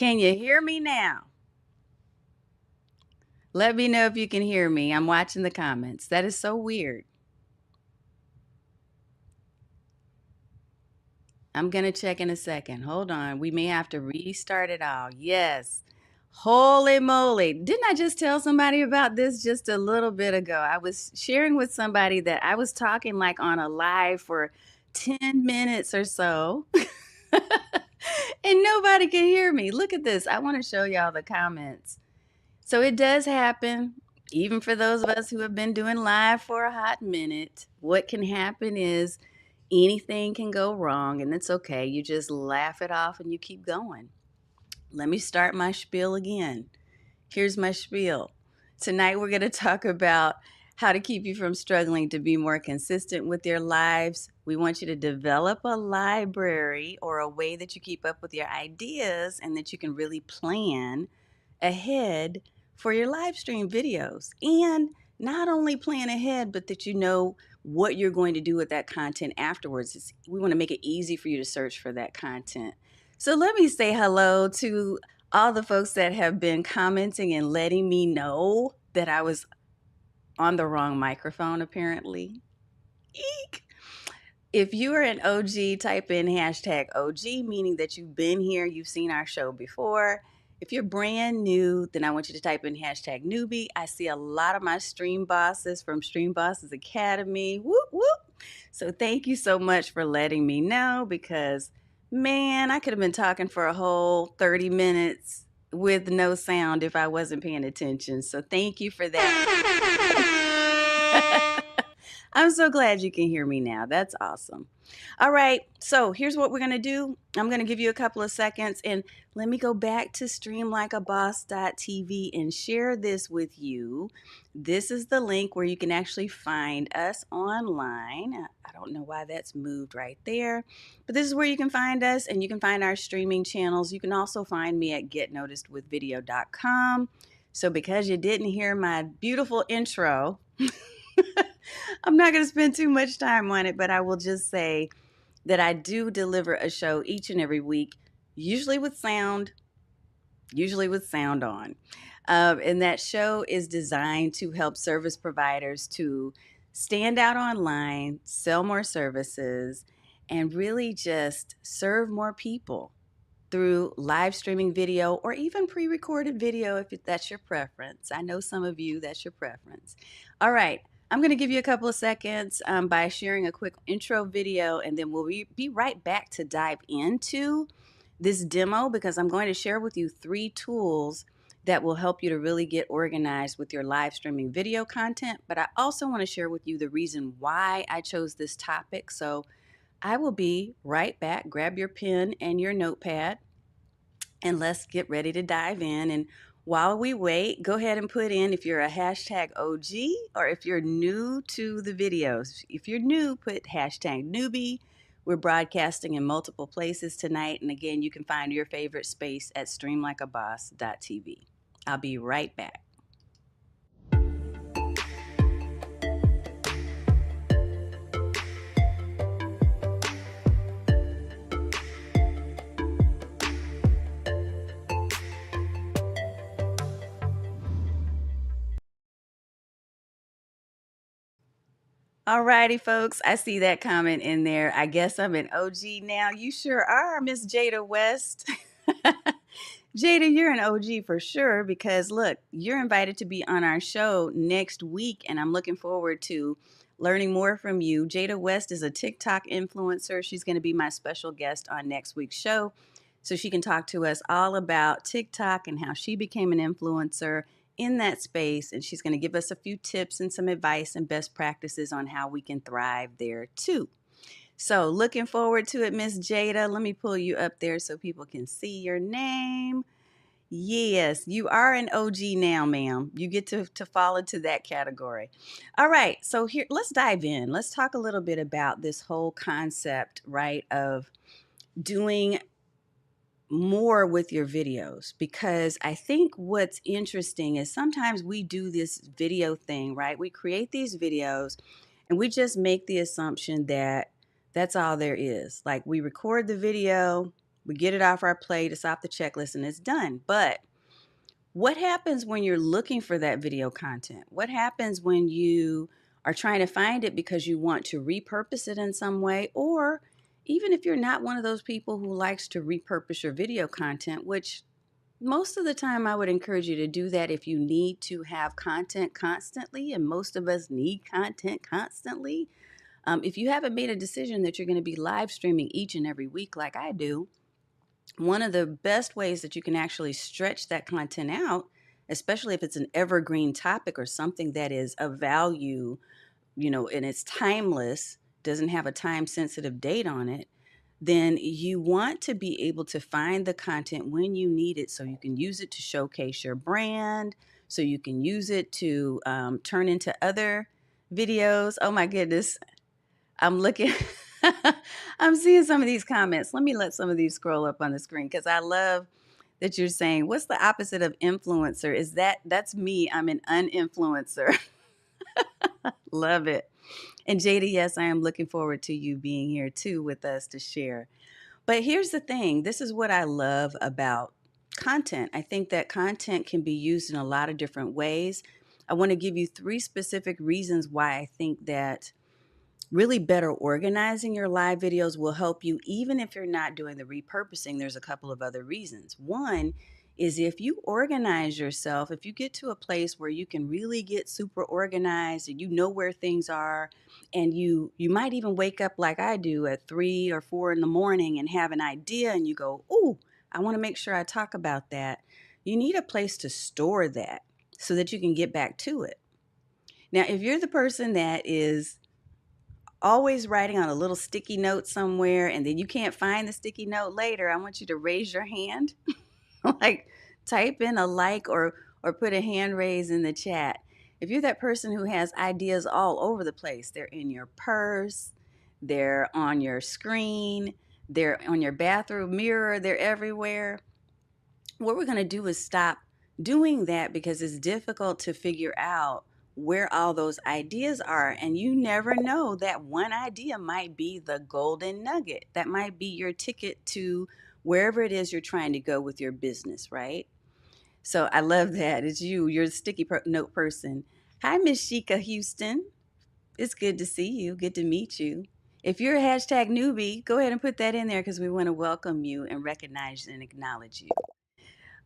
Can you hear me now? Let me know if you can hear me. I'm watching the comments. That is so weird. I'm going to check in a second. Hold on. We may have to restart it all. Yes. Holy moly. Didn't I just tell somebody about this just a little bit ago? I was sharing with somebody that I was talking like on a live for 10 minutes or so. And nobody can hear me. Look at this. I want to show y'all the comments. So it does happen, even for those of us who have been doing live for a hot minute. What can happen is anything can go wrong, and it's okay. You just laugh it off and you keep going. Let me start my spiel again. Here's my spiel. Tonight, we're going to talk about how to keep you from struggling to be more consistent with your lives. We want you to develop a library or a way that you keep up with your ideas and that you can really plan ahead for your live stream videos. And not only plan ahead, but that you know what you're going to do with that content afterwards. We want to make it easy for you to search for that content. So let me say hello to all the folks that have been commenting and letting me know that I was on the wrong microphone, apparently. Eek! If you are an OG, type in hashtag OG, meaning that you've been here, you've seen our show before. If you're brand new, then I want you to type in hashtag newbie. I see a lot of my stream bosses from Stream Bosses Academy. Whoop, whoop. So thank you so much for letting me know because, man, I could have been talking for a whole 30 minutes with no sound if I wasn't paying attention. So thank you for that. I'm so glad you can hear me now. That's awesome. All right. So here's what we're going to do. I'm going to give you a couple of seconds and let me go back to streamlikeaboss.tv and share this with you. This is the link where you can actually find us online. I don't know why that's moved right there, but this is where you can find us and you can find our streaming channels. You can also find me at getnoticedwithvideo.com. So because you didn't hear my beautiful intro, I'm not going to spend too much time on it, but I will just say that I do deliver a show each and every week, usually with sound on. And that show is designed to help service providers to stand out online, sell more services, and really just serve more people through live streaming video or even pre-recorded video if that's your preference. I know some of you, that's your preference. All right. I'm going to give you a couple of seconds by sharing a quick intro video, and then we'll be right back to dive into this demo because I'm going to share with you 3 tools that will help you to really get organized with your live streaming video content. But I also want to share with you the reason why I chose this topic. So I will be right back. Grab your pen and your notepad and let's get ready to dive in. And while we wait, go ahead and put in if you're a hashtag OG or if you're new to the videos. If you're new, put hashtag newbie. We're broadcasting in multiple places tonight. And again, you can find your favorite space at streamlikeaboss.tv. I'll be right back. All righty, folks. I see that comment in there. I guess I'm an OG now. You sure are, Miss Jada West. Jada, you're an OG for sure because look, you're invited to be on our show next week, and I'm looking forward to learning more from you. Jada West is a TikTok influencer. She's going to be my special guest on next week's show. So she can talk to us all about TikTok and how she became an influencer in that space. And she's going to give us a few tips and some advice and best practices on how we can thrive there too. So looking forward to it, Miss Jada. Let me pull you up there so people can see your name. Yes, you are an OG now, ma'am. You get to fall into that category. All right, so here, let's dive in. Let's talk a little bit about this whole concept, right, of doing more with your videos, because I think what's interesting is sometimes we do this video thing, right? We create these videos and we just make the assumption that that's all there is. Like we record the video We get it off our plate, it's off the checklist, and it's done. But what happens when you're looking for that video content? What happens when you are trying to find it because you want to repurpose it in some way? Or even if you're not one of those people who likes to repurpose your video content, which most of the time I would encourage you to do that if you need to have content constantly, and most of us need content constantly. If you haven't made a decision that you're going to be live streaming each and every week like I do, one of the best ways that you can actually stretch that content out, especially if it's an evergreen topic or something that is of value, and it's timeless, doesn't have a time sensitive date on it, then you want to be able to find the content when you need it so you can use it to showcase your brand, so you can use it to turn into other videos. Oh my goodness. I'm looking, I'm seeing some of these comments. Let me let some of these scroll up on the screen because I love that you're saying, what's the opposite of influencer? That's me. I'm an uninfluencer. Love it. And Jada, yes, I am looking forward to you being here too with us to share. But here's the thing, this is what I love about content. I think that content can be used in a lot of different ways. I want to give you 3 specific reasons why I think that really better organizing your live videos will help you, even if you're not doing the repurposing. There's a couple of other reasons. One is if you organize yourself, if you get to a place where you can really get super organized and you know where things are, and you might even wake up like I do at 3 or 4 in the morning and have an idea and you go, "Ooh, I want to make sure I talk about that." You need a place to store that so that you can get back to it. Now, if you're the person that is always writing on a little sticky note somewhere and then you can't find the sticky note later, I want you to raise your hand. Like type in a like or put a hand raise in the chat. If you're that person who has ideas all over the place, they're in your purse, they're on your screen, they're on your bathroom mirror, they're everywhere. What we're going to do is stop doing that because it's difficult to figure out where all those ideas are. And you never know, that one idea might be the golden nugget. That might be your ticket to wherever it is you're trying to go with your business, right? So I love that. It's you. You're the sticky note person. Hi, Miss Sheikah Houston. It's good to see you. Good to meet you. If you're a hashtag newbie, go ahead and put that in there because we want to welcome you and recognize and acknowledge you.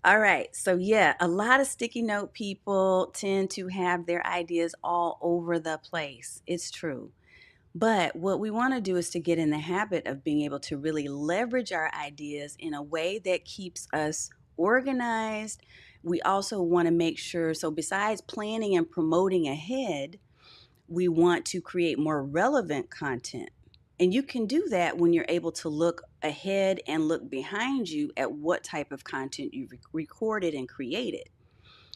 All right. So, yeah, a lot of sticky note people tend to have their ideas all over the place. It's true. But what we want to do is to get in the habit of being able to really leverage our ideas in a way that keeps us organized. We also want to make sure, so besides planning and promoting ahead, we want to create more relevant content. And you can do that when you're able to look ahead and look behind you at what type of content you've recorded and created.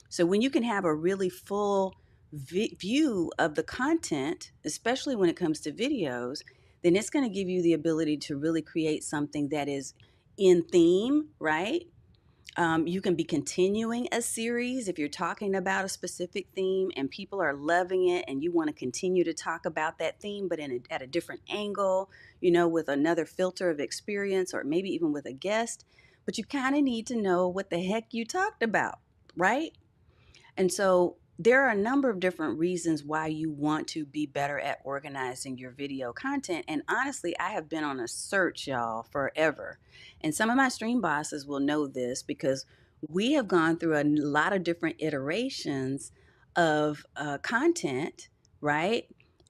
So when you can have a really full view of the content, especially when it comes to videos, then it's going to give you the ability to really create something that is in theme, right? You can be continuing a series if you're talking about a specific theme and people are loving it and you want to continue to talk about that theme, but at a different angle, with another filter of experience or maybe even with a guest. But you kind of need to know what the heck you talked about, right? And so there are a number of different reasons why you want to be better at organizing your video content. And honestly, I have been on a search, y'all, forever. And some of my stream bosses will know this because we have gone through a lot of different iterations of content, right?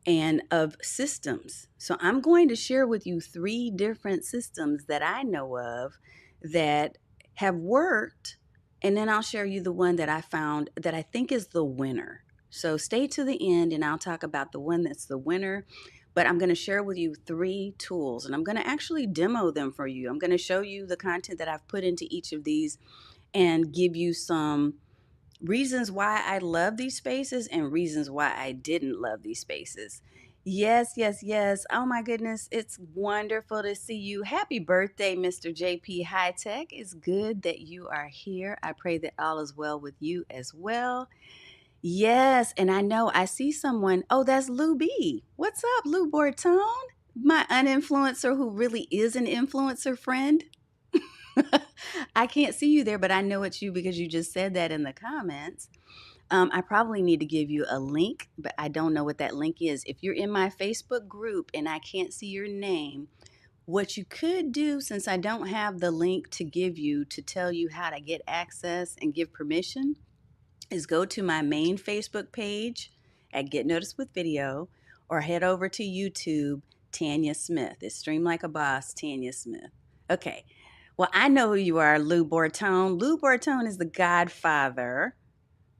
And of systems. So I'm going to share with you 3 different systems that I know of that have worked, and then I'll share you the one that I found that I think is the winner. So stay to the end and I'll talk about the one that's the winner. But I'm going to share with you 3 tools and I'm going to actually demo them for you. I'm going to show you the content that I've put into each of these and give you some reasons why I love these spaces and reasons why I didn't love these spaces. Yes, yes, yes. Oh my goodness. It's wonderful to see you. Happy birthday, Mr. JP High Tech. It's good that you are here. I pray that all is well with you as well. Yes, and I know I see someone. Oh, that's Lou B. What's up, Lou Bortone? My uninfluencer who really is an influencer friend. I can't see you there, but I know it's you because you just said that in the comments. I probably need to give you a link, but I don't know what that link is. If you're in my Facebook group and I can't see your name, what you could do, since I don't have the link to give you to tell you how to get access and give permission, is go to my main Facebook page at Get Noticed with Video or head over to YouTube, Tanya Smith. It's Stream Like a Boss, Tanya Smith. Okay. Well, I know who you are, Lou Bortone. Lou Bortone is the godfather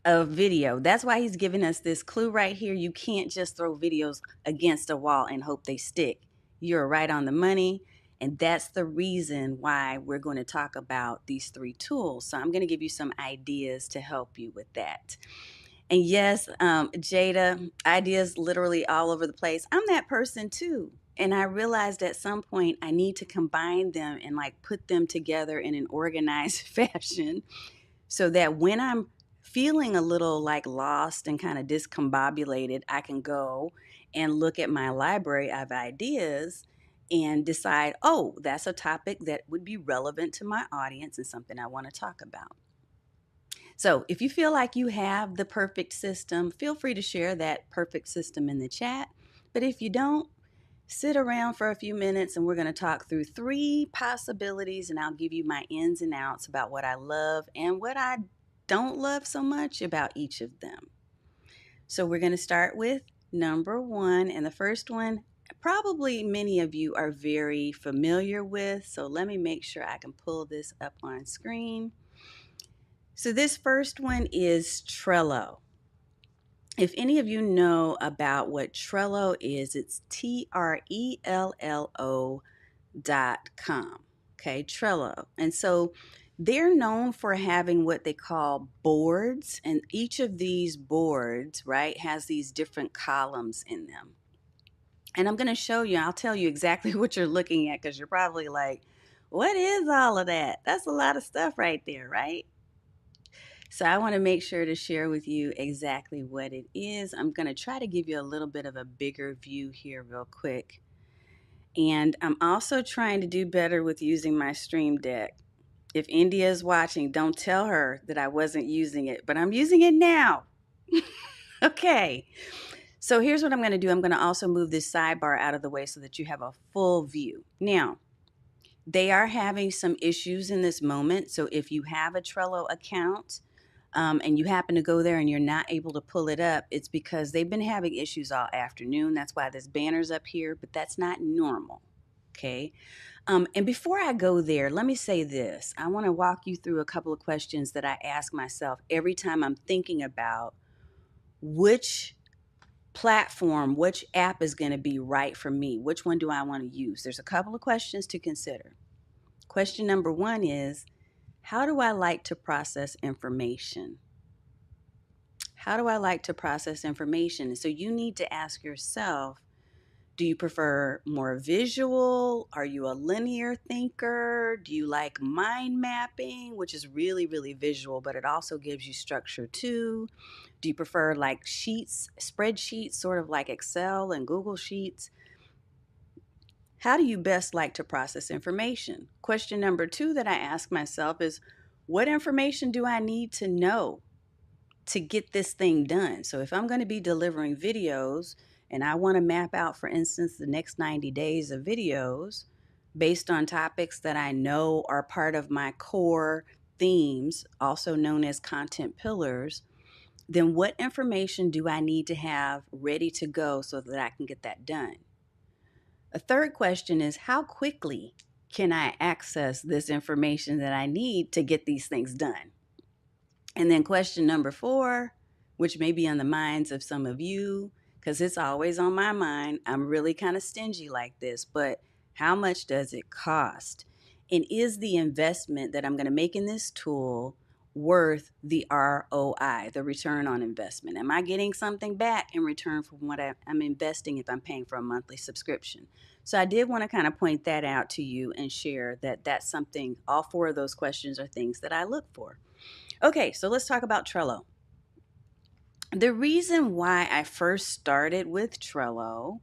of video. That's why he's giving us this clue right here. You can't just throw videos against a wall and hope they stick. You're right on the money. And that's the reason why we're going to talk about these three tools. So I'm going to give you some ideas to help you with that. And yes, Jada, ideas literally all over the place. I'm that person too. And I realized at some point I need to combine them and like put them together in an organized fashion so that when I'm feeling a little like lost and kind of discombobulated, I can go and look at my library of ideas and decide, oh, that's a topic that would be relevant to my audience and something I want to talk about. So if you feel like you have the perfect system, feel free to share that perfect system in the chat. But if you don't, sit around for a few minutes and we're going to talk through three possibilities, and I'll give you my ins and outs about what I love and what I don't love so much about each of them. So we're going to start with number one, and the first one probably many of you are very familiar with. So let me make sure I can pull this up on screen. So this first one is Trello. If any of you know about what Trello is, it's Trello.com. Okay, Trello. And so they're known for having what they call boards, and each of these boards, right, has these different columns in them. And I'm going to show you, I'll tell you exactly what you're looking at because you're probably like, what is all of that? That's a lot of stuff right there, right? So I want to make sure to share with you exactly what it is. I'm going to try to give you a little bit of a bigger view here real quick. And I'm also trying to do better with using my Stream Deck. If India is watching, don't tell her that I wasn't using it, but I'm using it now. Okay. So here's what I'm going to do. I'm going to also move this sidebar out of the way so that you have a full view. Now, they are having some issues in this moment. So if you have a Trello account, and you happen to go there and you're not able to pull it up, it's because they've been having issues all afternoon. That's why this banner's up here, but that's not normal. Okay. And before I go there, let me say this. I want to walk you through a couple of questions that I ask myself every time I'm thinking about which platform, which app is going to be right for me. Which one do I want to use? There's a couple of questions to consider. Question number one is, how do I like to process information? How do I like to process information? So you need to ask yourself, do you prefer more visual? Are you a linear thinker? Do you like mind mapping, which is really, really visual, but it also gives you structure too? Do you prefer like sheets, spreadsheets, sort of like Excel and Google Sheets? How do you best like to process information? Question number two that I ask myself is, what information do I need to know to get this thing done? So if I'm going to be delivering videos and I want to map out, for instance, the next 90 days of videos based on topics that I know are part of my core themes, also known as content pillars, then what information do I need to have ready to go so that I can get that done? A third question is, how quickly can I access this information that I need to get these things done? And then question number four, which may be on the minds of some of you, because it's always on my mind. I'm really kind of stingy like this, but how much does it cost? And is the investment that I'm going to make in this tool worth the ROI, the return on investment? Am I getting something back in return for what I'm investing if I'm paying for a monthly subscription? So I did want to kind of point that out to you and share that that's something, all four of those questions are things that I look for. Okay, so let's talk about Trello. The reason why I first started with Trello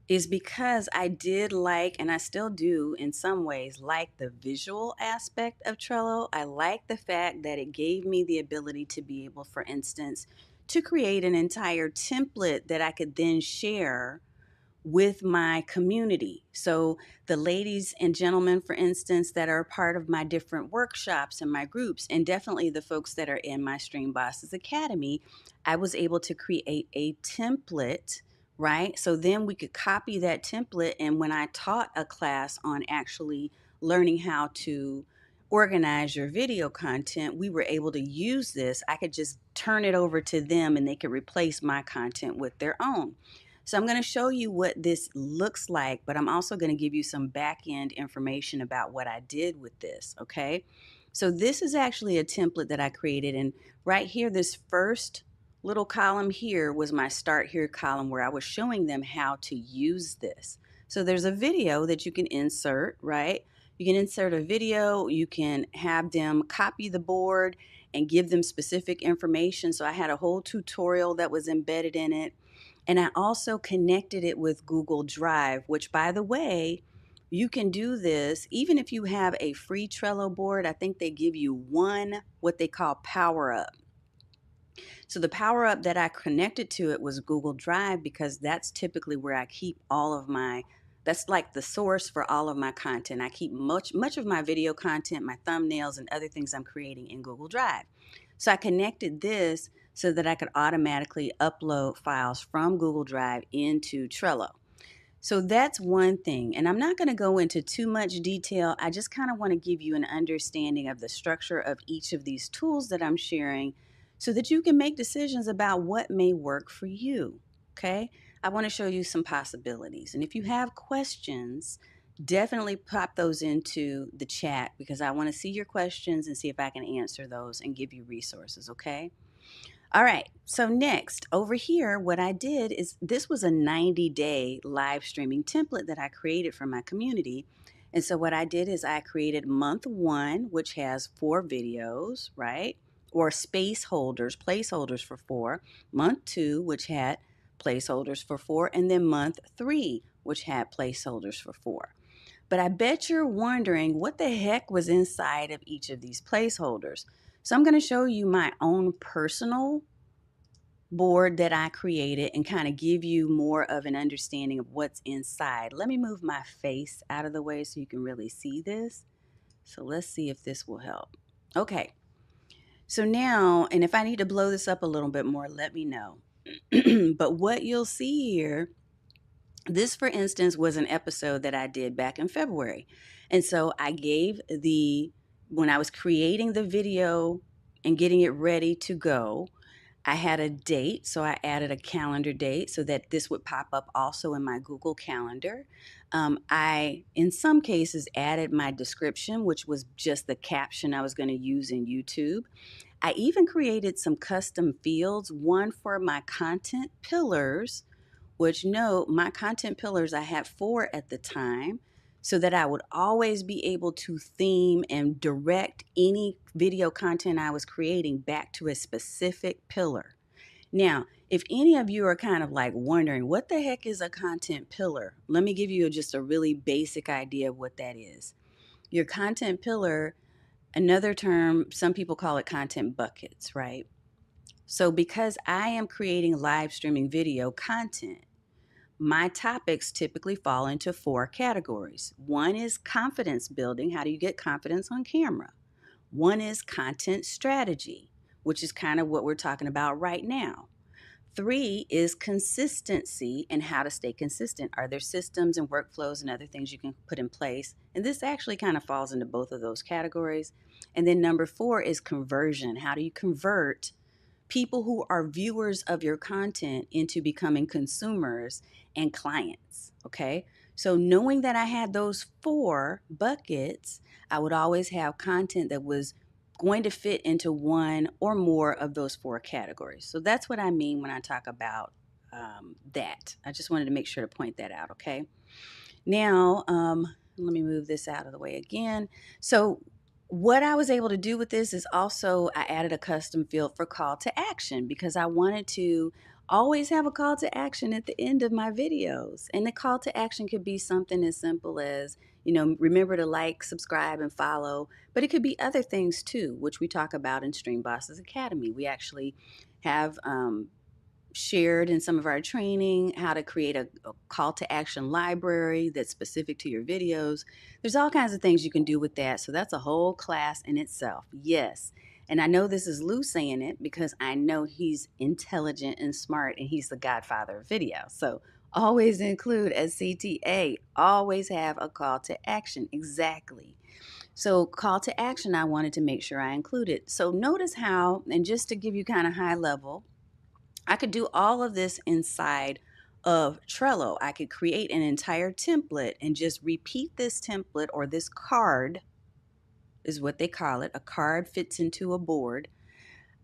is because I did like, and I still do in some ways, like the visual aspect of Trello. I like the fact that it gave me the ability to be able, for instance, to create an entire template that I could then share with my community. So, the ladies and gentlemen, for instance, that are a part of my different workshops and my groups, and definitely the folks that are in my Stream Bosses Academy, I was able to create a template, right? So then we could copy that template. And when I taught a class on actually learning how to organize your video content, we were able to use this. I could just turn it over to them and they could replace my content with their own. So I'm going to show you what this looks like, but I'm also going to give you some back end information about what I did with this, okay? So this is actually a template that I created, and right here, this first little column here was my start here column where I was showing them how to use this. So there's a video that you can insert, right? You can insert a video, you can have them copy the board and give them specific information. So I had a whole tutorial that was embedded in it. And I also connected it with Google Drive, which, by the way, you can do this even if you have a free Trello board. I think they give you one, what they call power up. So the power up that I connected to it was Google Drive, because that's typically where I keep all of my, that's like the source for all of my content. I keep much of my video content, my thumbnails, and other things I'm creating in Google Drive. So I connected this so that I could automatically upload files from Google Drive into Trello. So that's one thing. And I'm not going to go into too much detail. I just kind of want to give you an understanding of the structure of each of these tools that I'm sharing so that you can make decisions about what may work for you. Okay? I want to show you some possibilities. And if you have questions, definitely pop those into the chat, because I want to see your questions and see if I can answer those and give you resources. Okay? All right, so next over here, what I did is this was a 90-day live streaming template that I created for my community. And so what I did is I created month one, which has 4 videos, right? Or space holders, placeholders for 4. Month two, which had placeholders for 4. And then month 3, which had placeholders for 4. But I bet you're wondering what the heck was inside of each of these placeholders. So I'm going to show you my own personal board that I created and kind of give you more of an understanding of what's inside. Let me move my face out of the way so you can really see this. So let's see if this will help. Okay. So now, and if I need to blow this up a little bit more, let me know. But what you'll see here, this, for instance, was an episode that I did back in February. And so I gave when I was creating the video and getting it ready to go, I had a date, so I added a calendar date so that this would pop up also in my Google Calendar. I, in some cases, added my description, which was just the caption I was going to use in YouTube. I even created some custom fields, one for my content pillars, which, note, my content pillars, I had 4 at the time, so that I would always be able to theme and direct any video content I was creating back to a specific pillar. Now, if any of you are kind of like wondering, what the heck is a content pillar? Let me give you just a really basic idea of what that is. Your content pillar, another term, some people call it content buckets, right? So because I am creating live streaming video content, my topics typically fall into 4 categories. One is confidence building. How do you get confidence on camera? One is content strategy, which is kind of what we're talking about right now. 3 is consistency and how to stay consistent. Are there systems and workflows and other things you can put in place? And this actually kind of falls into both of those categories. And then number 4 is conversion. How do you convert people who are viewers of your content into becoming consumers and clients? Okay. So knowing that I had those 4 buckets, I would always have content that was going to fit into one or more of those 4 categories. So that's what I mean when I talk about that. I just wanted to make sure to point that out. Okay. Now, let me move this out of the way again. So what I was able to do with this is also I added a custom field for call to action, because I wanted to always have a call to action at the end of my videos. And the call to action could be something as simple as, remember to like, subscribe, and follow. But it could be other things too, which we talk about in Stream Bosses Academy. We actually have shared in some of our training how to create a call to action library that's specific to your videos. There's all kinds of things you can do with that. So that's a whole class in itself. Yes. And I know this is Lou saying it because I know he's intelligent and smart and he's the godfather of video. So always include a CTA, always have a call to action. Exactly. So, call to action, I wanted to make sure I included. So, notice how, and just to give you kind of high level, I could do all of this inside of Trello. I could create an entire template and just repeat this template, or this card is what they call it. A card fits into a board.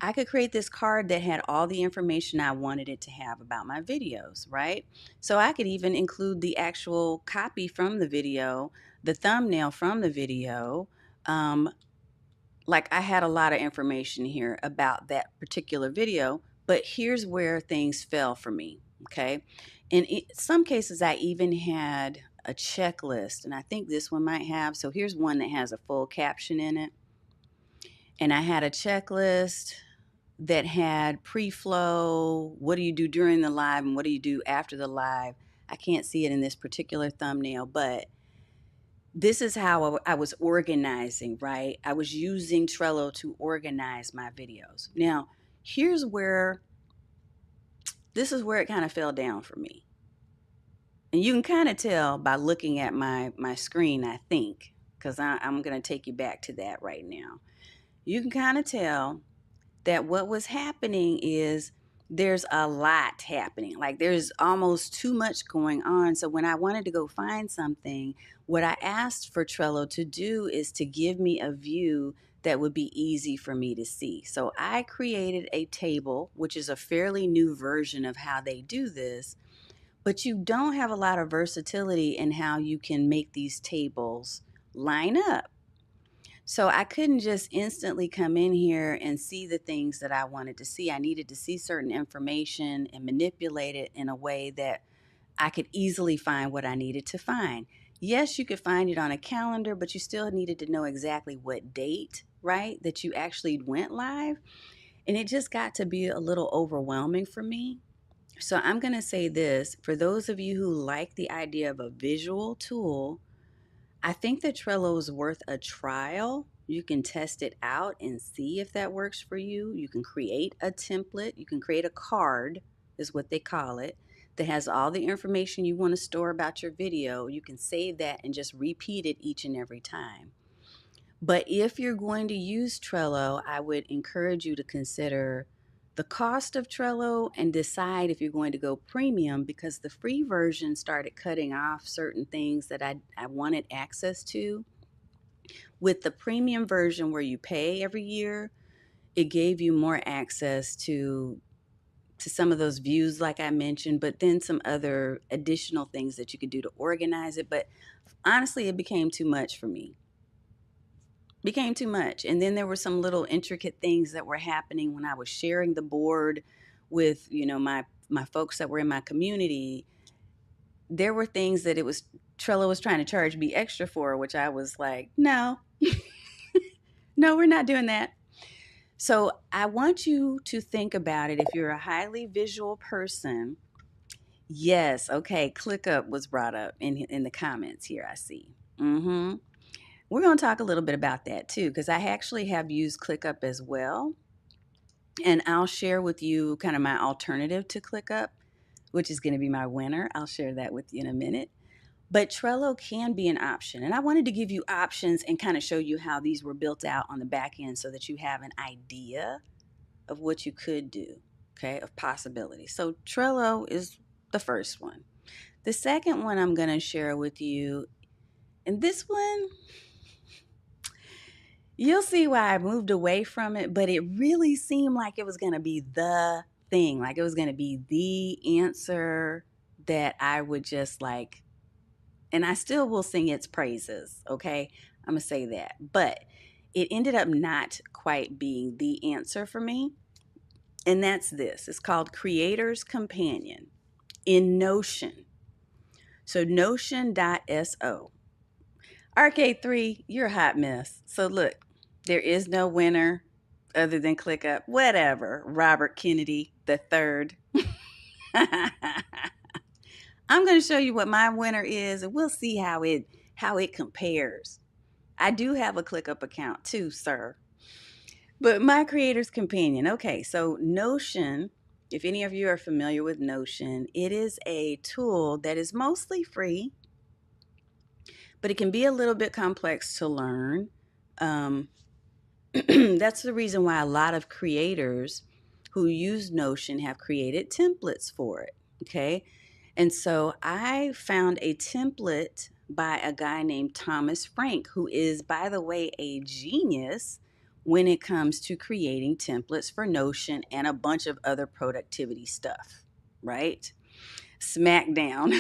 I could create this card that had all the information I wanted it to have about my videos, right? So I could even include the actual copy from the video, the thumbnail from the video. Like I had a lot of information here about that particular video, but here's where things fell for me. Okay. In some cases, I even had a checklist, and I think this one might have. So here's one that has a full caption in it. And I had a checklist that had pre-flow. What do you do during the live and what do you do after the live? I can't see it in this particular thumbnail, but this is how I was organizing, right? I was using Trello to organize my videos. Now, this is where it kind of fell down for me. And you can kind of tell by looking at my screen, I think, because I'm going to take you back to that right now. You can kind of tell that what was happening is there's a lot happening. Like there's almost too much going on. So when I wanted to go find something, what I asked for Trello to do is to give me a view that would be easy for me to see. So I created a table, which is a fairly new version of how they do this, but you don't have a lot of versatility in how you can make these tables line up. So I couldn't just instantly come in here and see the things that I wanted to see. I needed to see certain information and manipulate it in a way that I could easily find what I needed to find. Yes, you could find it on a calendar, but you still needed to know exactly what date, right, that you actually went live. And it just got to be a little overwhelming for me. So I'm going to say this for those of you who like the idea of a visual tool, I think that Trello is worth a trial. You can test it out and see if that works for you. You can create a template. You can create a card, is what they call it, that has all the information you want to store about your video. You can save that and just repeat it each and every time. But if you're going to use Trello, I would encourage you to consider the cost of Trello and decide if you're going to go premium, because the free version started cutting off certain things that I wanted access to. With the premium version where you pay every year, it gave you more access to some of those views like I mentioned, but then some other additional things that you could do to organize it. But honestly, it became too much for me. Became too much. And then there were some little intricate things that were happening when I was sharing the board with, my folks that were in my community. There were things that Trello was trying to charge me extra for, which I was like, no, no, we're not doing that. So I want you to think about it. If you're a highly visual person, yes, okay, ClickUp was brought up in the comments here, I see. We're going to talk a little bit about that too, because I actually have used ClickUp as well. And I'll share with you kind of my alternative to ClickUp, which is going to be my winner. I'll share that with you in a minute. But Trello can be an option. And I wanted to give you options and kind of show you how these were built out on the back end so that you have an idea of what you could do, okay, of possibilities. So Trello is the first one. The second one I'm going to share with you, and this one, you'll see why I moved away from it, but it really seemed like it was going to be the thing, like it was going to be the answer that I would just like, and I still will sing its praises, okay? I'm going to say that. But it ended up not quite being the answer for me. And that's this. It's called Creator's Companion in Notion. So Notion.so. Arcade 3, you're a hot mess. So look, there is no winner other than ClickUp. Whatever, Robert Kennedy the third. I'm going to show you what my winner is, and we'll see how it compares. I do have a ClickUp account too, sir. But my creator's companion. Okay, so Notion, if any of you are familiar with Notion, it is a tool that is mostly free, but it can be a little bit complex to learn. Um, that's the reason why a lot of creators who use Notion have created templates for it. Okay. And so I found a template by a guy named Thomas Frank, who is, by the way, a genius when it comes to creating templates for Notion and a bunch of other productivity stuff, right? Smackdown.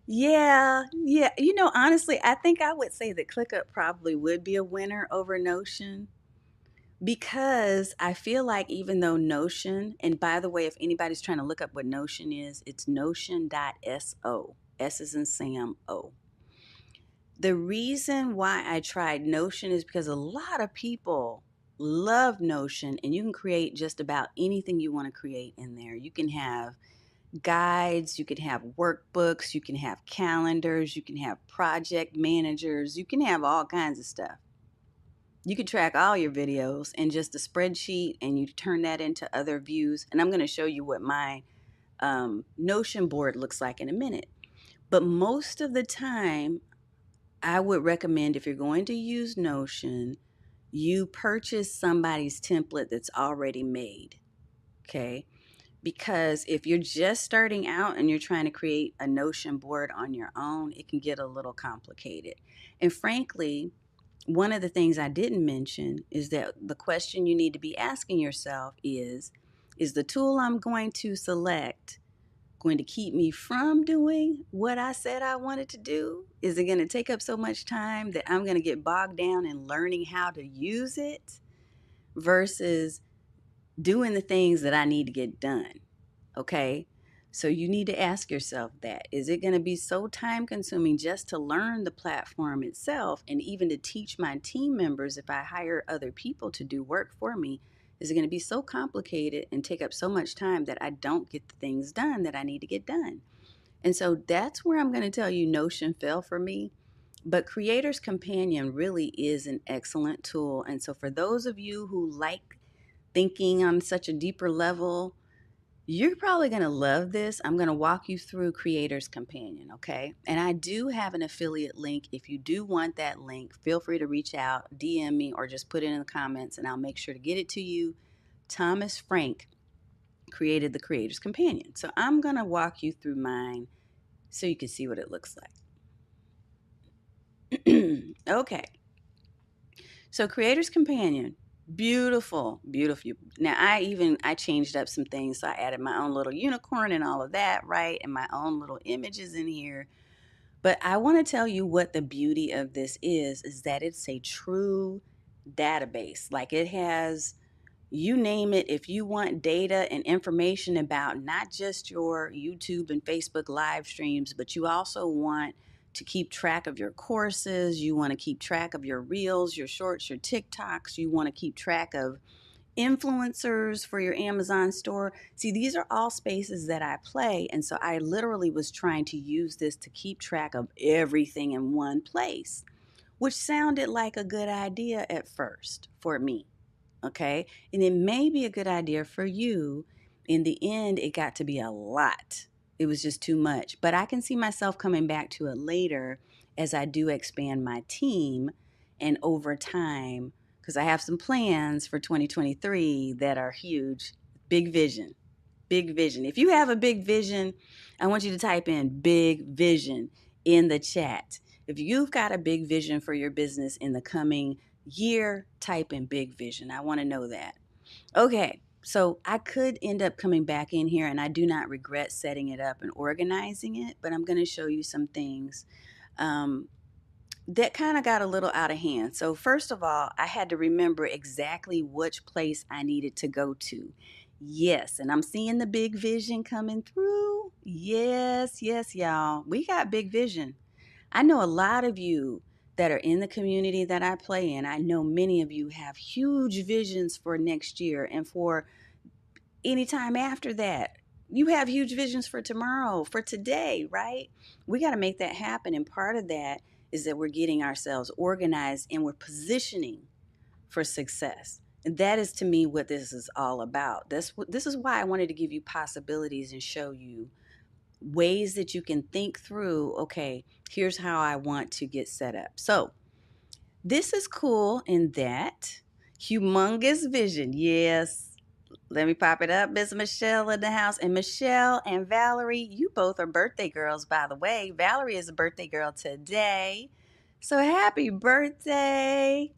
Yeah, yeah. Honestly, I think I would say that ClickUp probably would be a winner over Notion because I feel like even though Notion, and by the way, if anybody's trying to look up what Notion is, it's notion.so. S is in Sam, O. The reason why I tried Notion is because a lot of people love Notion, and you can create just about anything you want to create in there. You can have guides, you can have workbooks, you can have calendars, you can have project managers, you can have all kinds of stuff. You can track all your videos in just a spreadsheet and you turn that into other views. And I'm going to show you what my Notion board looks like in a minute. But most of the time, I would recommend if you're going to use Notion, you purchase somebody's template that's already made. Okay. Because if you're just starting out and you're trying to create a Notion board on your own, it can get a little complicated. And frankly, one of the things I didn't mention is that the question you need to be asking yourself is the tool I'm going to select going to keep me from doing what I said I wanted to do? Is it going to take up so much time that I'm going to get bogged down in learning how to use it versus doing the things that I need to get done? Okay. So you need to ask yourself that. Is it going to be so time consuming just to learn the platform itself and even to teach my team members if I hire other people to do work for me? Is it going to be so complicated and take up so much time that I don't get the things done that I need to get done? And so that's where I'm going to tell you Notion fell for me. But Creator's Companion really is an excellent tool. And so for those of you who like thinking on such a deeper level, you're probably going to love this. I'm going to walk you through Creator's Companion, okay? And I do have an affiliate link. If you do want that link, feel free to reach out, DM me, or just put it in the comments, and I'll make sure to get it to you. Thomas Frank created the Creator's Companion. So I'm going to walk you through mine so you can see what it looks like. Okay. So Creator's Companion. Beautiful, beautiful. Now I changed up some things. So I added my own little unicorn and all of that, right? And my own little images in here. But I want to tell you what the beauty of this is that it's a true database. Like it has, you name it, if you want data and information about not just your YouTube and Facebook live streams, but you also want to keep track of your courses, you want to keep track of your reels, your shorts, your TikToks, you want to keep track of influencers for your Amazon store. See, these are all spaces that I play. And so I literally was trying to use this to keep track of everything in one place, which sounded like a good idea at first for me. Okay. And it may be a good idea for you. In the end, it got to be a lot. It was just too much. But I can see myself coming back to it later as I do expand my team and over time, because I have some plans for 2023 that are huge. Big vision. Big vision. If you have a big vision, I want you to type in big vision in the chat. If you've got a big vision for your business in the coming year, type in big vision. I want to know that. Okay, so I could end up coming back in here and I do not regret setting it up and organizing it, but I'm going to show you some things. Um, that kind of got a little out of hand. So, first of all, I had to remember exactly which place I needed to go to. Yes, and I'm seeing the big vision coming through. Yes, yes, y'all. We got big vision. I know a lot of you that are in the community that I play in. I know many of you have huge visions for next year and for any time after that. You have huge visions for tomorrow, for today, right? We got to make that happen. And part of that is that we're getting ourselves organized and we're positioning for success. And that is to me what this is all about. This is why I wanted to give you possibilities and show you ways that you can think through, okay, here's how I want to get set up. So, this is cool in that humongous vision. Yes, let me pop it up. Miss Michelle in the house. And Michelle and Valerie, you both are birthday girls, by the way. Valerie is a birthday girl today. So happy birthday.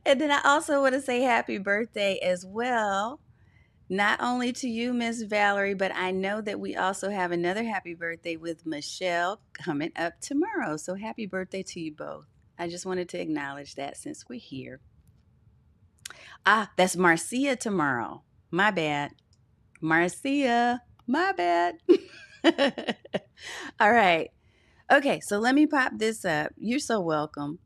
And then I also want to say happy birthday as well. Not only to you, Miss Valerie, but I know that we also have another happy birthday with Michelle coming up tomorrow. So happy birthday to you both. I just wanted to acknowledge that since we're here. Ah, that's Marcia tomorrow. My bad. Marcia, my bad. All right. Okay, so let me pop this up. You're so welcome.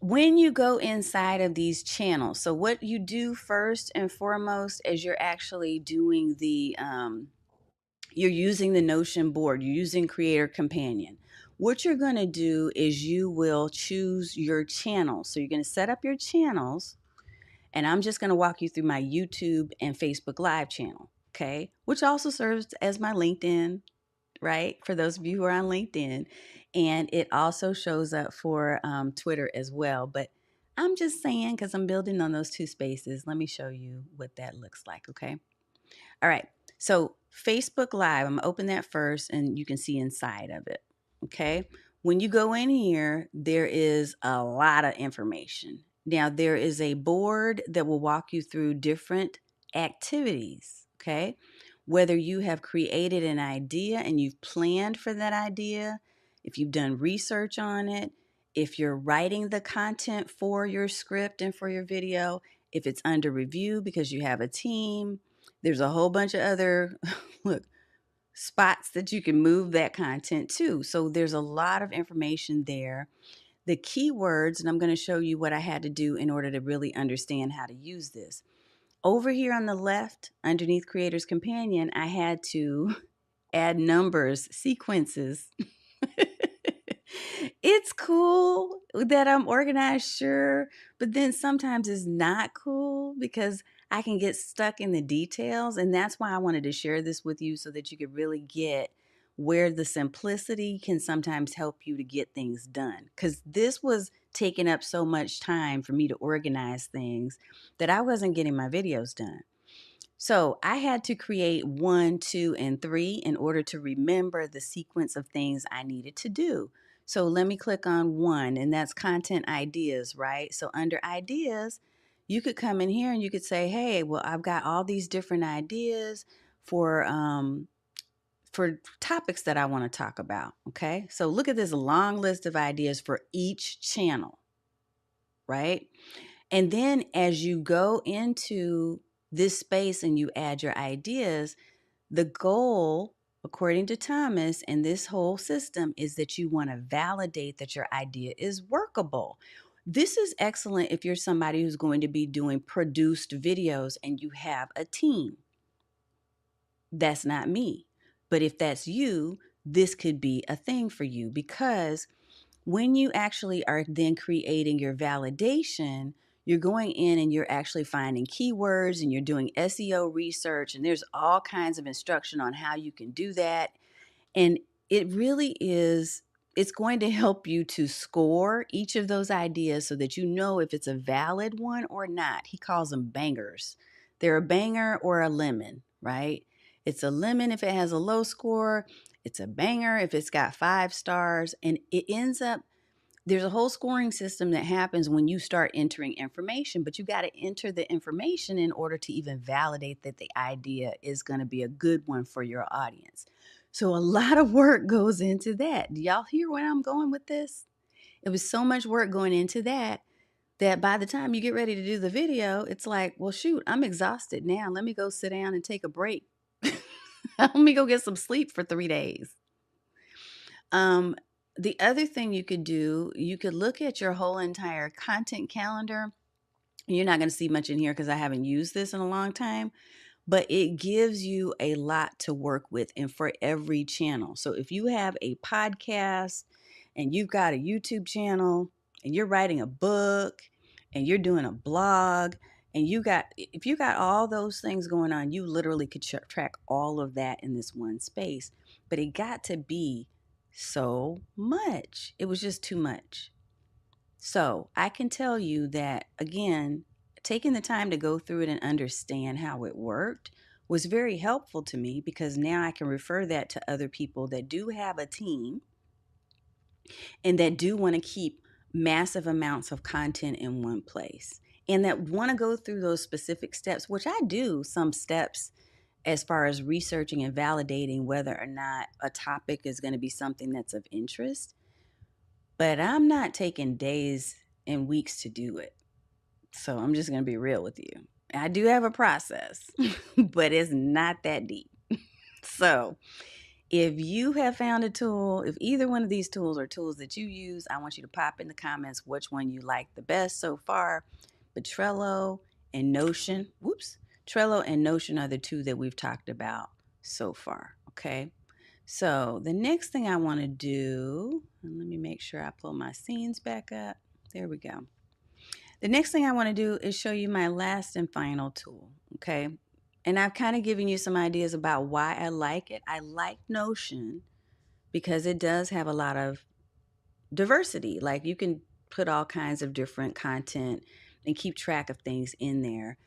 When you go inside of these channels, so what you do first and foremost is you're actually doing you're using the Notion board, you're using Creator Companion. What you're going to do is you will choose your channels. So you're going to set up your channels. And I'm just going to walk you through my YouTube and Facebook Live channel, okay? Which also serves as my LinkedIn, right? For those of you who are on LinkedIn. And it also shows up for Twitter as well. But I'm just saying, because I'm building on those two spaces, let me show you what that looks like, okay? All right. So Facebook Live, I'm going to open that first and you can see inside of it, okay? When you go in here, there is a lot of information. Now, there is a board that will walk you through different activities, okay? Whether you have created an idea and you've planned for that idea, if you've done research on it, if you're writing the content for your script and for your video, if it's under review because you have a team, there's a whole bunch of other look spots that you can move that content to. So there's a lot of information there. The keywords, and I'm going to show you what I had to do in order to really understand how to use this. Over here on the left, underneath Creator's Companion, I had to add numbers, sequences. It's cool that I'm organized, sure, but then sometimes it's not cool because I can get stuck in the details. And that's why I wanted to share this with you so that you could really get where the simplicity can sometimes help you to get things done. Because this was taking up so much time for me to organize things that I wasn't getting my videos done. So I had to create 1, 2, and 3 in order to remember the sequence of things I needed to do. So let me click on 1, and that's content ideas, right? So under ideas, you could come in here and you could say, hey, well, I've got all these different ideas for topics that I want to talk about. Okay. So look at this long list of ideas for each channel, right? And then as you go into this space and you add your ideas, the goal, according to Thomas and this whole system, is that you want to validate that your idea is workable. This is excellent if you're somebody who's going to be doing produced videos and you have a team. That's not me. But if that's you, this could be a thing for you because when you actually are then creating your validation, you're going in and you're actually finding keywords and you're doing SEO research, and there's all kinds of instruction on how you can do that. And it really is, it's going to help you to score each of those ideas so that you know if it's a valid one or not. He calls them bangers. They're a banger or a lemon, right? It's a lemon if it has a low score. It's a banger if it's got 5 stars. And it ends up, there's a whole scoring system that happens when you start entering information, but you got to enter the information in order to even validate that the idea is going to be a good one for your audience. So a lot of work goes into that. Do y'all hear where I'm going with this? It was so much work going into that by the time you get ready to do the video, it's like, well, shoot, I'm exhausted now. Let me go sit down and take a break. Let me go get some sleep for 3 days. The other thing you could do, you could look at your whole entire content calendar. You're not going to see much in here because I haven't used this in a long time, but it gives you a lot to work with and for every channel. So if you have a podcast and you've got a YouTube channel and you're writing a book and you're doing a blog and if you got all those things going on, you literally could track all of that in this one space. But it got to be so much. It was just too much. So I can tell you that, again, taking the time to go through it and understand how it worked was very helpful to me, because now I can refer that to other people that do have a team and that do want to keep massive amounts of content in one place and that want to go through those specific steps, which I do some steps as far as researching and validating whether or not a topic is going to be something that's of interest. But I'm not taking days and weeks to do it. So I'm just going to be real with you. I do have a process, but it's not that deep. So if you have found a tool, if either one of these tools are tools that you use, I want you to pop in the comments which one you like the best so far. But Trello and Notion are the two that we've talked about so far. Okay. So the next thing I want to do, and let me make sure I pull my scenes back up. There we go. The next thing I want to do is show you my last and final tool, okay? And I've kind of given you some ideas about why I like it. I like Notion because it does have a lot of diversity. Like, you can put all kinds of different content and keep track of things in there.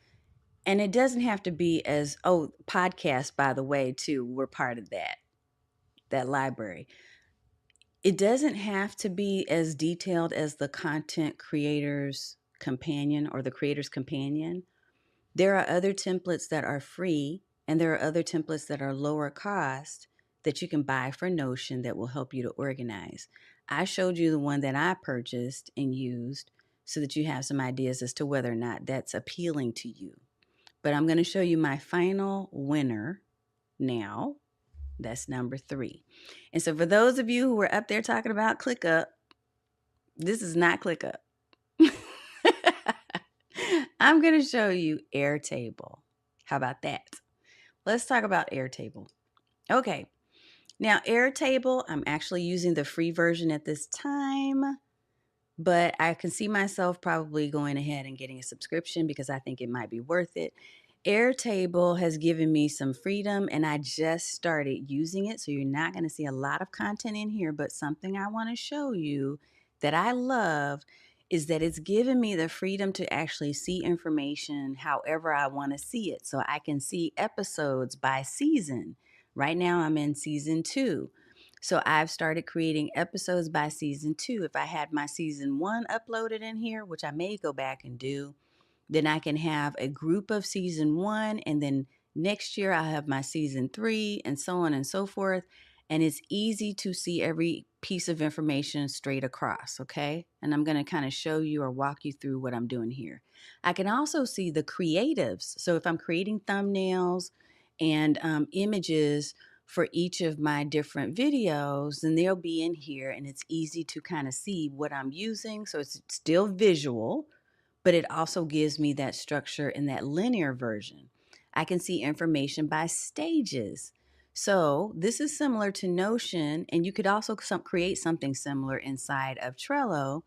And it doesn't have to be podcasts, by the way, too, we're part of that library. It doesn't have to be as detailed as the content creator's companion or the creator's companion. There are other templates that are free, and there are other templates that are lower cost that you can buy for Notion that will help you to organize. I showed you the one that I purchased and used so that you have some ideas as to whether or not that's appealing to you. But I'm going to show you my final winner now. That's number 3. And so for those of you who were up there talking about ClickUp, this is not ClickUp. I'm going to show you Airtable. How about that? Let's talk about Airtable. Okay. Now, Airtable, I'm actually using the free version at this time, but I can see myself probably going ahead and getting a subscription because I think it might be worth it. Airtable has given me some freedom, and I just started using it, so you're not going to see a lot of content in here, but something I want to show you that I love is that it's given me the freedom to actually see information however I want to see it. So I can see episodes by season. Right now I'm in season 2. So I've started creating episodes by season 2. If I had my season 1 uploaded in here, which I may go back and do, then I can have a group of season 1, and then next year I'll have my season 3, and so on and so forth. And it's easy to see every piece of information straight across, okay? And I'm going to kind of show you or walk you through what I'm doing here. I can also see the creatives. So if I'm creating thumbnails and images for each of my different videos, then they'll be in here, and it's easy to kind of see what I'm using. So it's still visual, but it also gives me that structure in that linear version. I can see information by stages. So this is similar to Notion, and you could also create something similar inside of Trello.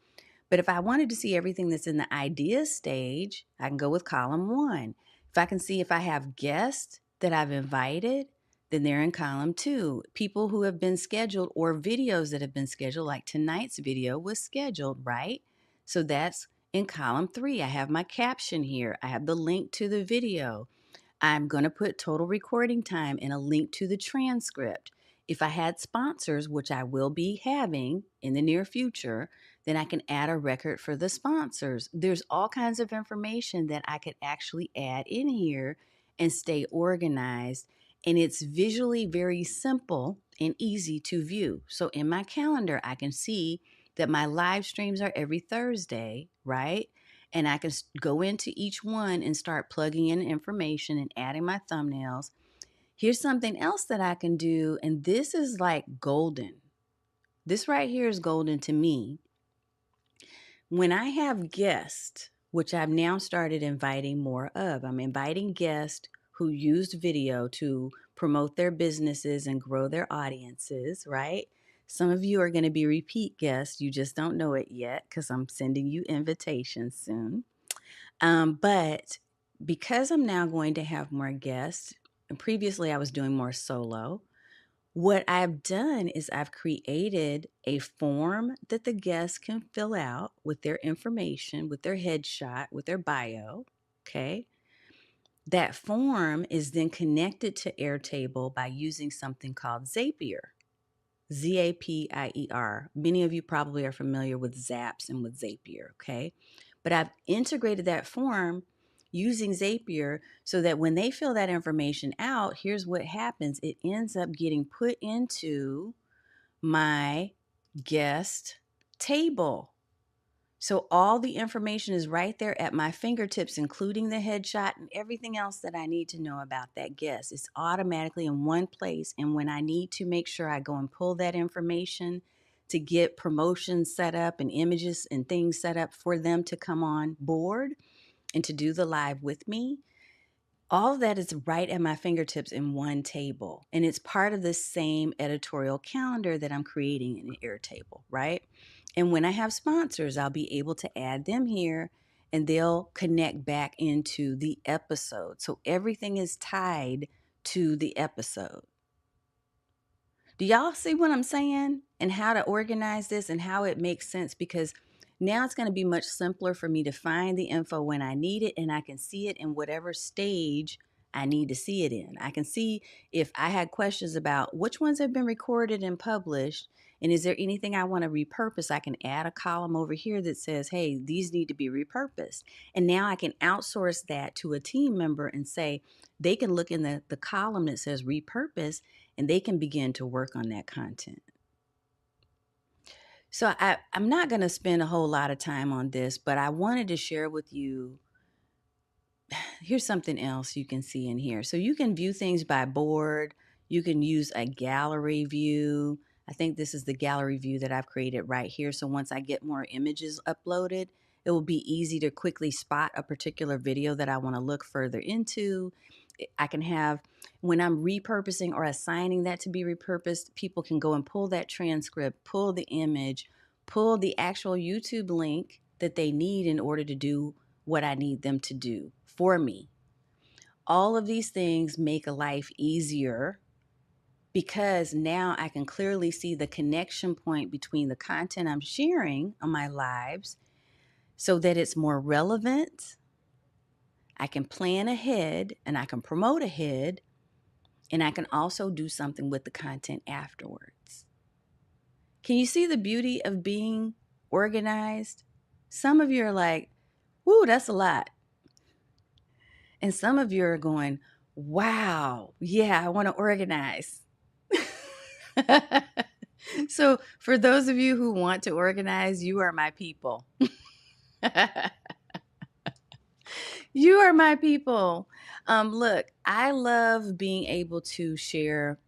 But if I wanted to see everything that's in the idea stage, I can go with column 1. If I can see if I have guests that I've invited, then they're in column 2. People who have been scheduled or videos that have been scheduled, like tonight's video was scheduled, right? So that's in column 3. I have my caption here. I have the link to the video. I'm going to put total recording time and a link to the transcript. If I had sponsors, which I will be having in the near future, then I can add a record for the sponsors. There's all kinds of information that I could actually add in here and stay organized and it's visually very simple and easy to view. So in my calendar, I can see that my live streams are every Thursday, right? And I can go into each one and start plugging in information and adding my thumbnails. Here's something else that I can do, and this is like golden. This right here is golden to me. When I have guests, which I've now started inviting more of, I'm inviting guests who used video to promote their businesses and grow their audiences, right? Some of you are going to be repeat guests. You just don't know it yet because I'm sending you invitations soon. But because I'm now going to have more guests, and previously I was doing more solo, what I've done is I've created a form that the guests can fill out with their information, with their headshot, with their bio. Okay. That form is then connected to Airtable by using something called Zapier. Zapier. Many of you probably are familiar with Zaps and with Zapier, okay? But I've integrated that form using Zapier so that when they fill that information out, here's what happens. It ends up getting put into my guest table. So all the information is right there at my fingertips, including the headshot and everything else that I need to know about that guest. It's automatically in one place. And when I need to make sure I go and pull that information to get promotions set up and images and things set up for them to come on board and to do the live with me, all of that is right at my fingertips in one table. And it's part of the same editorial calendar that I'm creating in Airtable, right? And when I have sponsors, I'll be able to add them here and they'll connect back into the episode. So everything is tied to the episode. Do y'all see what I'm saying and how to organize this and how it makes sense? Because now it's going to be much simpler for me to find the info when I need it, and I can see it in whatever stage I need to see it in. I can see if I had questions about which ones have been recorded and published, and is there anything I want to repurpose, I can add a column over here that says, hey, these need to be repurposed. And now I can outsource that to a team member and say, they can look in the column that says repurpose and they can begin to work on that content. So I'm not going to spend a whole lot of time on this, but I wanted to share with you. Here's something else you can see in here. So you can view things by board. You can use a gallery view. I think this is the gallery view that I've created right here. So once I get more images uploaded, it will be easy to quickly spot a particular video that I want to look further into. I can have, when I'm repurposing or assigning that to be repurposed, people can go and pull that transcript, pull the image, pull the actual YouTube link that they need in order to do what I need them to do for me. All of these things make life easier because now I can clearly see the connection point between the content I'm sharing on my lives so that it's more relevant. I can plan ahead and I can promote ahead, and I can also do something with the content afterwards. Can you see the beauty of being organized? Some of you are like, whoo, that's a lot. And some of you are going, wow, yeah, I want to organize. So for those of you who want to organize, you are my people. You are my people. Look, I love being able to share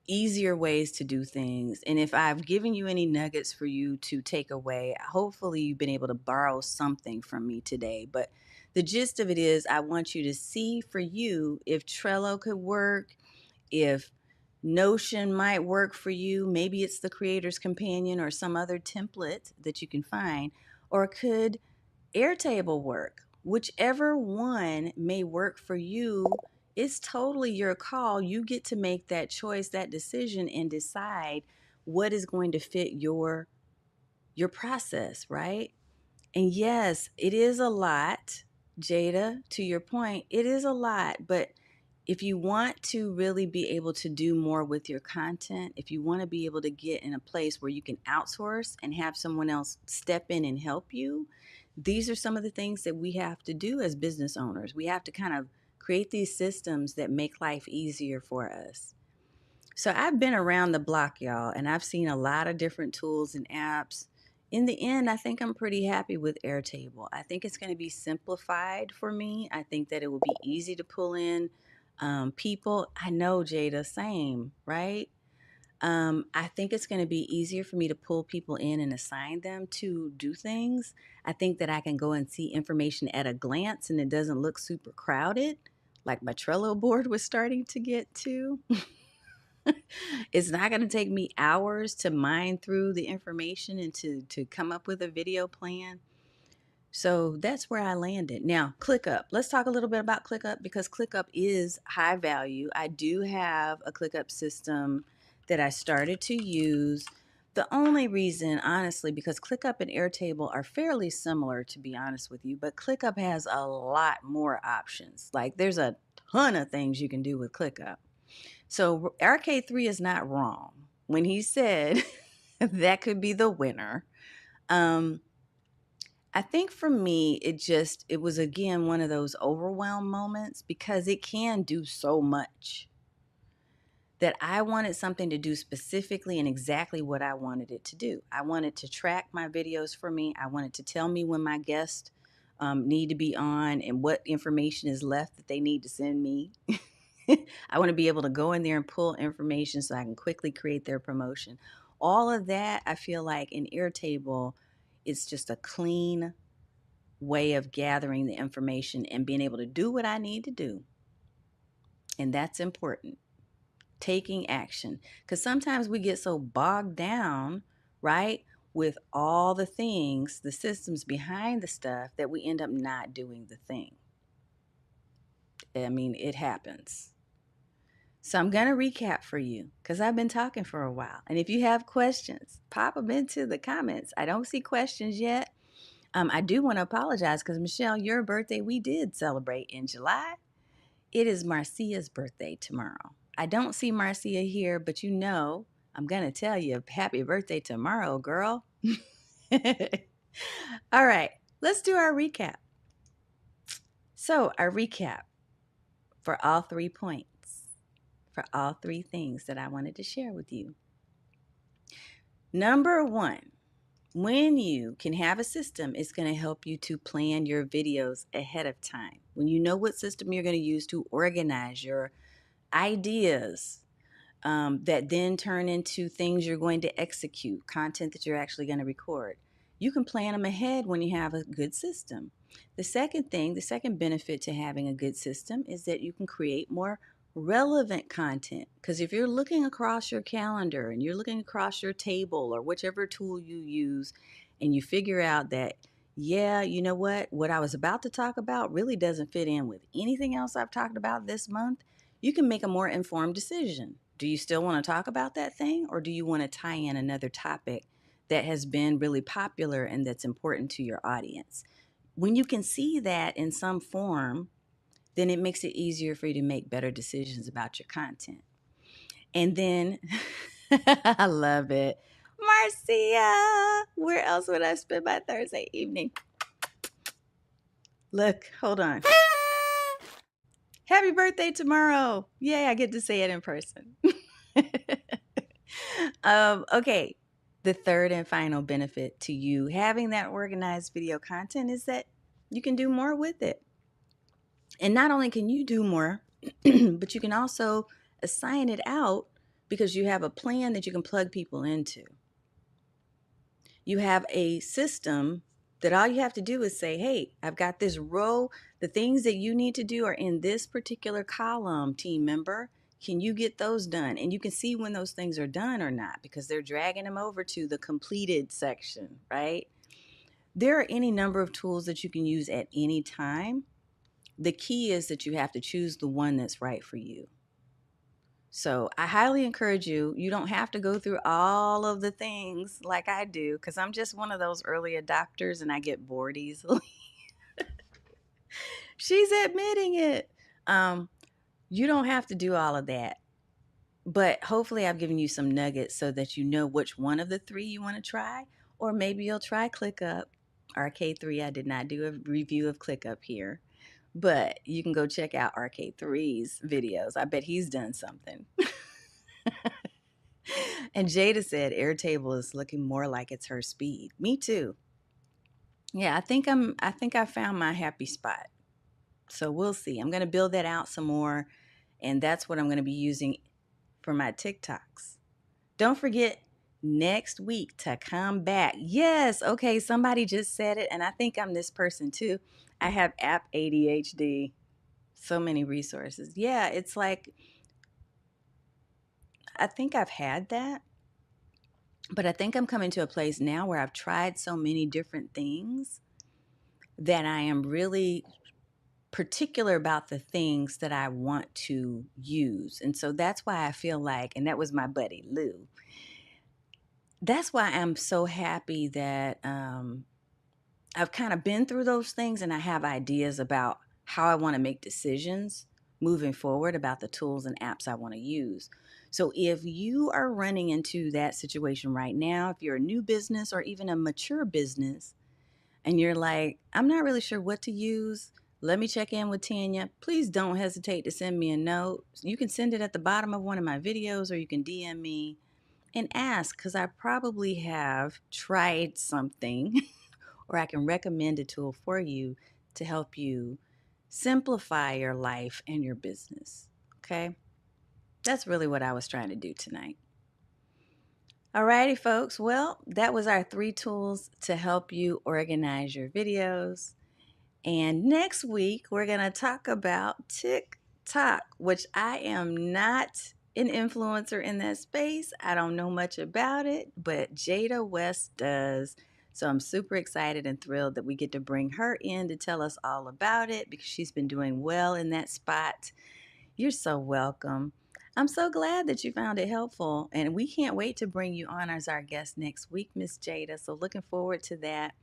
easier ways to do things. And if I've given you any nuggets for you to take away, hopefully you've been able to borrow something from me today. But the gist of it is, I want you to see for you if Trello could work, if Notion might work for you. Maybe it's the Creator's Companion or some other template that you can find. Or could Airtable work? Whichever one may work for you, it's totally your call. You get to make that choice, that decision, and decide what is going to fit your process, right? And yes, it is a lot, Jada, to your point, it is a lot, but if you want to really be able to do more with your content, if you want to be able to get in a place where you can outsource and have someone else step in and help you, these are some of the things that we have to do as business owners. We have to kind of create these systems that make life easier for us. So I've been around the block, y'all, and I've seen a lot of different tools and apps. In the end, I think I'm pretty happy with Airtable. I think it's going to be simplified for me. I think that it will be easy to pull in people. I know, Jada, same, right? I think it's going to be easier for me to pull people in and assign them to do things. I think that I can go and see information at a glance and it doesn't look super crowded, like my Trello board was starting to get to. It's not going to take me hours to mine through the information and to come up with a video plan. So that's where I landed. Now, ClickUp. Let's talk a little bit about ClickUp because ClickUp is high value. I do have a ClickUp system that I started to use. The only reason, honestly, because ClickUp and Airtable are fairly similar, to be honest with you, but ClickUp has a lot more options. Like there's a ton of things you can do with ClickUp. So RK3 is not wrong when he said that could be the winner. Um, I think for me, it was again one of those overwhelm moments because it can do so much that I wanted something to do specifically and exactly what I wanted it to do. I wanted to track my videos for me. I wanted to tell me when my guests need to be on and what information is left that they need to send me. I want to be able to go in there and pull information so I can quickly create their promotion. All of that, I feel like in Airtable, it's just a clean way of gathering the information and being able to do what I need to do. And that's important. Taking action. Because sometimes we get so bogged down, right, with all the things, the systems behind the stuff, that we end up not doing the thing. I mean, it happens. So I'm going to recap for you because I've been talking for a while. And if you have questions, pop them into the comments. I don't see questions yet. I do want to apologize because, Michelle, your birthday, we did celebrate in July. It is Marcia's birthday tomorrow. I don't see Marcia here, but you know, I'm going to tell you happy birthday tomorrow, girl. All right, let's do our recap. So, our recap for all 3 points, for all 3 things that I wanted to share with you. Number 1, when you can have a system, it's going to help you to plan your videos ahead of time. When you know what system you're going to use to organize your ideas that then turn into things you're going to execute, content that you're actually going to record, you can plan them ahead when you have a good system. The second benefit to having a good system is that you can create more relevant content. Because if you're looking across your calendar and you're looking across your table or whichever tool you use, and you figure out that, yeah, you know what I was about to talk about really doesn't fit in with anything else I've talked about this month, you can make a more informed decision. Do you still want to talk about that thing, or do you want to tie in another topic that has been really popular and that's important to your audience? When you can see that in some form, then it makes it easier for you to make better decisions about your content. And then, I love it. Marcia, where else would I spend my Thursday evening? Look, hold on. Happy birthday tomorrow. Yay, I get to say it in person. Okay, the third and final benefit to you having that organized video content is that you can do more with it. And not only can you do more, but you can also assign it out because you have a plan that you can plug people into. You have a system that all you have to do is say, hey, I've got this row. The things that you need to do are in this particular column, team member. Can you get those done? And you can see when those things are done or not because they're dragging them over to the completed section, right? There are any number of tools that you can use at any time. The key is that you have to choose the one that's right for you. So I highly encourage you. You don't have to go through all of the things like I do because I'm just one of those early adopters and I get bored easily. She's admitting it. You don't have to do all of that. But hopefully I've given you some nuggets so that you know which one of the 3 you want to try. Or maybe you'll try ClickUp. RK3, I did not do a review of ClickUp here. But you can go check out RK3's videos. I bet he's done something. And Jada said Airtable is looking more like it's her speed. Me too. Yeah, I think I found my happy spot. So we'll see. I'm going to build that out some more, and that's what I'm going to be using for my TikToks. Don't forget next week to come back. Yes, okay, somebody just said it, and I think I'm this person too. I have app ADHD. So many resources. Yeah, it's like I think I've had that, but I think I'm coming to a place now where I've tried so many different things that I am really particular about the things that I want to use. And so that's why I feel like, and that was my buddy Lou. That's why I'm so happy that I've kind of been through those things and I have ideas about how I want to make decisions moving forward about the tools and apps I want to use. So if you are running into that situation right now, if you're a new business or even a mature business, and you're like, I'm not really sure what to use, let me check in with Tanya. Please don't hesitate to send me a note. You can send it at the bottom of one of my videos or you can DM me and ask because I probably have tried something or I can recommend a tool for you to help you simplify your life and your business. Okay? That's really what I was trying to do tonight. Alrighty, folks. Well, that was our 3 tools to help you organize your videos. And next week, we're going to talk about TikTok, which I am not an influencer in that space. I don't know much about it, but Jada West does. So I'm super excited and thrilled that we get to bring her in to tell us all about it because she's been doing well in that spot. You're so welcome. I'm so glad that you found it helpful, and we can't wait to bring you on as our guest next week, Miss Jada. So looking forward to that.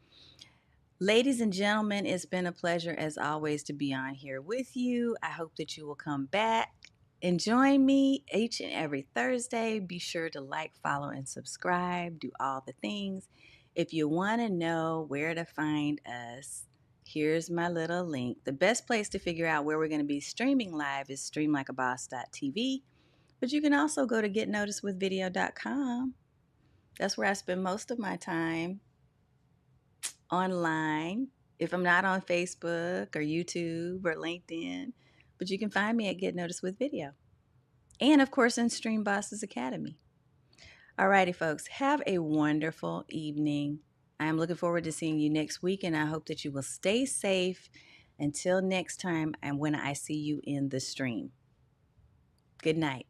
Ladies and gentlemen, it's been a pleasure as always to be on here with you. I hope that you will come back and join me each and every Thursday. Be sure to like, follow, and subscribe. Do all the things. If you want to know where to find us, here's my little link. The best place to figure out where we're going to be streaming live is streamlikeaboss.tv, but you can also go to getnoticedwithvideo.com. That's where I spend most of my time online if I'm not on Facebook or YouTube or LinkedIn. But you can find me at Get Noticed with Video. And of course in Stream Bosses Academy. Alrighty, folks, have a wonderful evening. I am looking forward to seeing you next week, and I hope that you will stay safe until next time and when I see you in the stream. Good night.